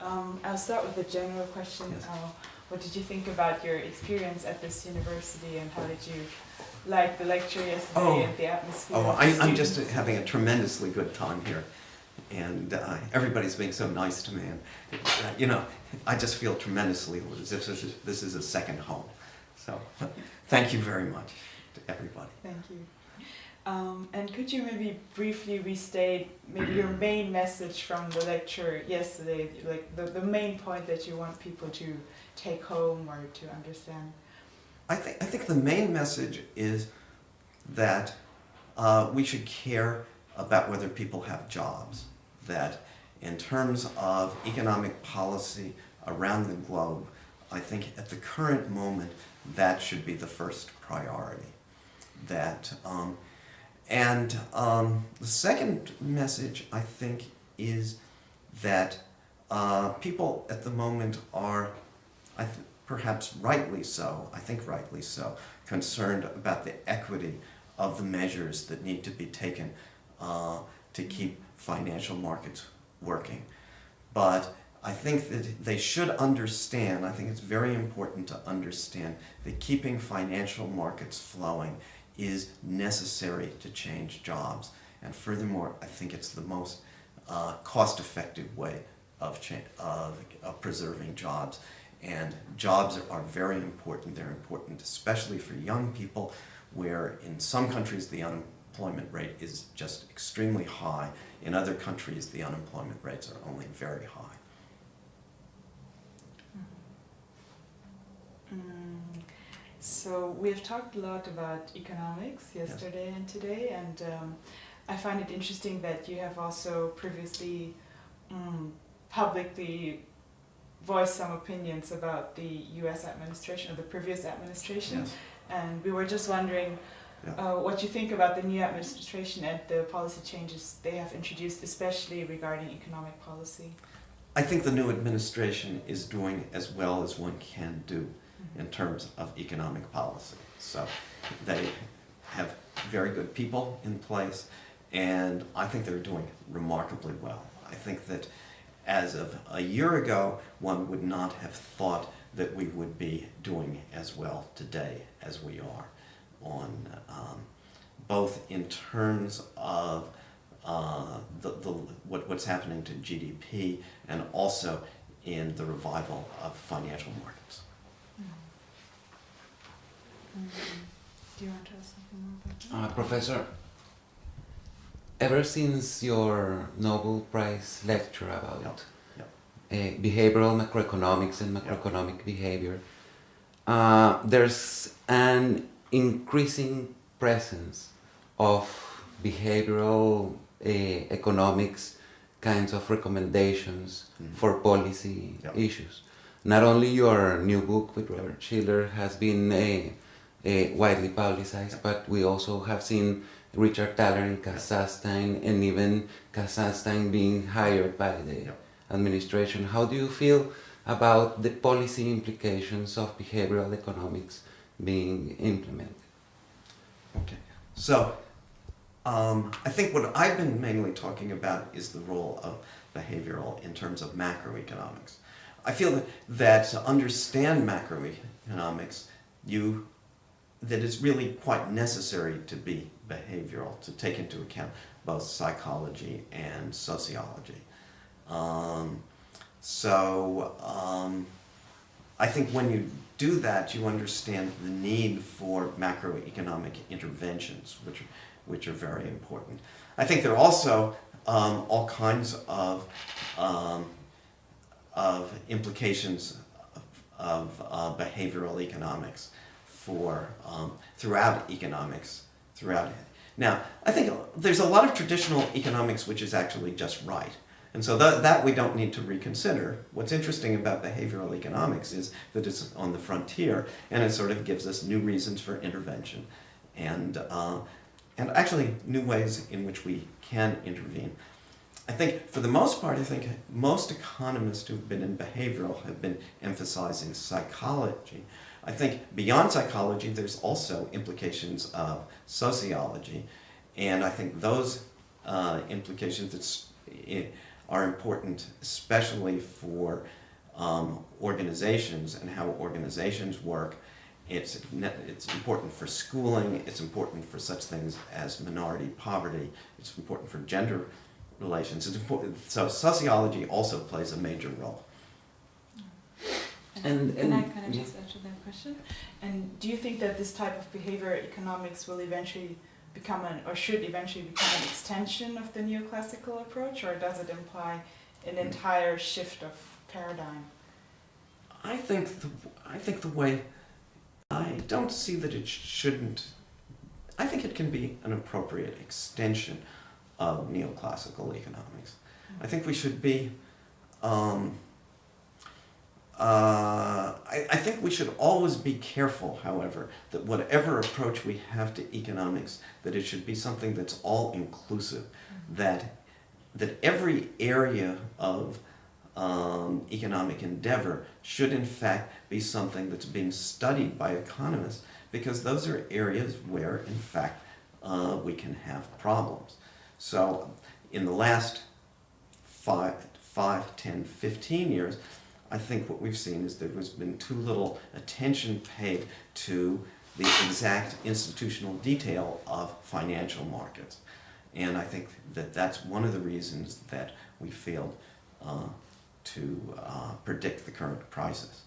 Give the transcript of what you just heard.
I'll start with a general question. Yes. What did you think about your experience at this university, and how did you like the lecture yesterday and the atmosphere? Oh, of the I'm just students? having a tremendously good time here. And everybody's being so nice to me. And, you know, I just feel tremendously as if this is a second home. So thank you very much to everybody. Thank you. And could you maybe briefly restate maybe your main message from the lecture yesterday, like the main point that you want people to take home or to understand? I think the main message is that we should care about whether people have jobs. That in terms of economic policy around the globe, I think at the current moment that should be the first priority. That the second message, I think, is that people at the moment are, perhaps rightly so, I think rightly so, concerned about the equity of the measures that need to be taken to keep financial markets working. But I think that they should understand, I think it's very important to understand that keeping financial markets flowing is necessary to change jobs. And furthermore, I think it's the most cost-effective way of preserving jobs. And jobs are very important. They're important especially for young people, where in some countries the unemployment rate is just extremely high. In other countries, the unemployment rates are only very high. So we've talked a lot about economics yesterday and today, and I find it interesting that you have also previously publicly voiced some opinions about the US administration, or the previous administration. Yes. And we were just wondering what you think about the new administration and the policy changes they have introduced, especially regarding economic policy. I think the new administration is doing as well as one can do in terms of economic policy. So they have very good people in place, and I think they're doing remarkably well. I think that as of a year ago, one would not have thought that we would be doing as well today as we are, on both in terms of what's happening to GDP and also in the revival of financial markets. Do you want to ask something more about that? Professor, ever since your Nobel Prize lecture about behavioral macroeconomics and macroeconomic behavior, there's an increasing presence of behavioral economics kinds of recommendations for policy issues. Not only your new book with Robert Schiller has been widely publicized, but we also have seen Richard Thaler in Kazakhstan, and even Kazakhstan being hired by the administration. How do you feel about the policy implications of behavioral economics being implemented? Okay, so I think what I've been mainly talking about is the role of behavioral in terms of macroeconomics. I feel that to understand macroeconomics, that it's really quite necessary to be behavioral, to take into account both psychology and sociology. I think when you do that, you understand the need for macroeconomic interventions, which are very important. I think there are also all kinds of implications of behavioral economics throughout economics. Now, I think there's a lot of traditional economics which is actually just right. And so that we don't need to reconsider. What's interesting about behavioral economics is that it's on the frontier, and it sort of gives us new reasons for intervention, and actually new ways in which we can intervene. I think, for the most part, I think most economists who've been in behavioral have been emphasizing psychology. I think beyond psychology, there's also implications of sociology, and I think those implications are important, especially for organizations and how organizations work. It's important for schooling, it's important for such things as minority poverty, it's important for gender relations. It's important, so sociology also plays a major role. And can I just answer that question? And do you think that this type of behavior economics will eventually become or should eventually become an extension of the neoclassical approach, or does it imply an entire shift of paradigm? I think the way, I don't see that it shouldn't. I think it can be an appropriate extension of neoclassical economics. I think we should be, I think we should always be careful, however, that whatever approach we have to economics, that it should be something that's all-inclusive, that every area of economic endeavor should in fact be something that's being studied by economists, because those are areas where in fact we can have problems. So in the last 5, 10, 15 years, I think what we've seen is there has been too little attention paid to the exact institutional detail of financial markets. And I think that that's one of the reasons that we failed to predict the current crisis.